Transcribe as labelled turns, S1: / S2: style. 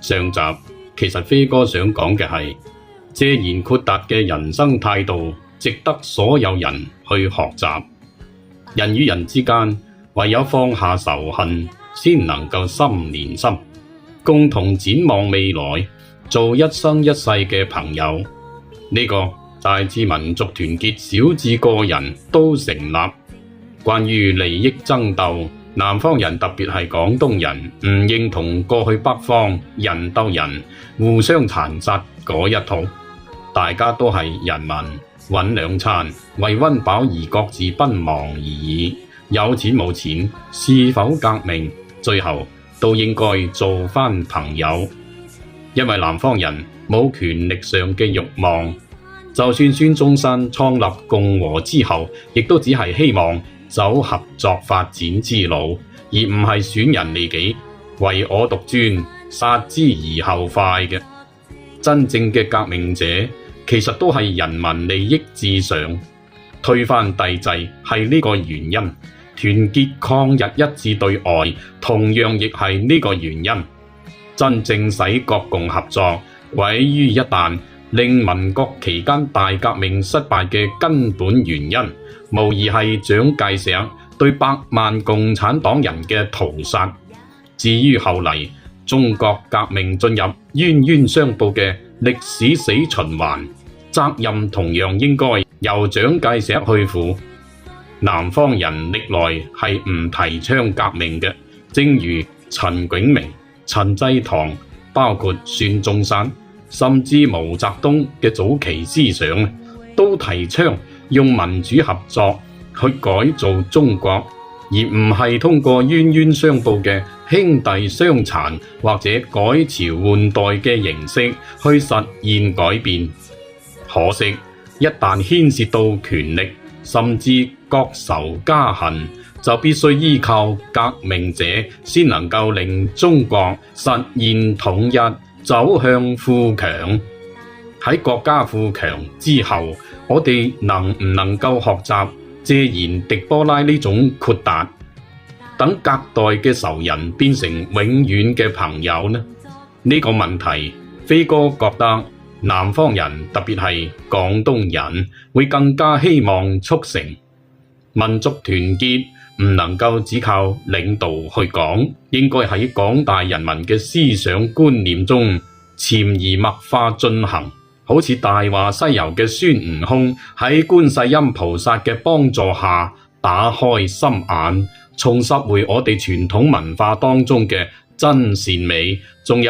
S1: 上集其實飛哥想講嘅係，謝賢豁達嘅人生態度，值得所有人去學習。人與人之間，唯有放下仇恨，先能夠心連心，共同展望未來，做一生一世嘅朋友。呢個大至民族團結，小至個人都成立。關於利益爭鬥，南方人特別係廣東人唔認同過去北方人鬥人、互相殘殺嗰一套。大家都係人民，搵兩餐，為溫飽而各自奔忙而已。有錢冇錢，是否革命，最後都應該做返朋友。因為南方人冇權力上嘅慾望，就算孫中山創立共和之後，亦都只係希望走合作發展之路，而唔係損人利己，唯我獨尊，殺之而後快嘅。真正嘅革命者其實都係人民利益至上，推翻帝制係呢個原因，團結抗日一致對外同樣亦係呢個原因。真正使國共合作毀於一旦，令民國期間大革命失敗嘅根本原因，無疑係蔣介石對百萬共產黨人嘅屠殺。至於後嚟中國革命進入冤冤相報嘅歷史死循環，責任同樣應該由蔣介石去負。南方人歷來係唔提倡革命嘅，正如陳炯明、陳濟棠，包括孫中山，甚至毛澤東嘅早期思想，都提倡用民主合作去改造中國，而唔係通過冤冤相報嘅兄弟相殘或者改朝換代嘅形式去實現改變。可惜一旦牽涉到權力，甚至國仇家恨，就必須依靠革命者先能夠令中國實現統一，走向富強。喺國家富強之後，我哋能唔能夠學習謝賢、狄波拉呢種豁達，等隔代嘅仇人變成永遠嘅朋友呢？呢個問題，飛哥覺得南方人，特別係廣東人，會更加希望促成。民族團結唔能夠只靠領導去講，應該喺廣大人民嘅思想觀念中潛移默化進行。好似《大話西遊》嘅孫悟空喺觀世音菩薩嘅幫助下打開心眼，重拾回我哋傳統文化當中嘅真善美，仲有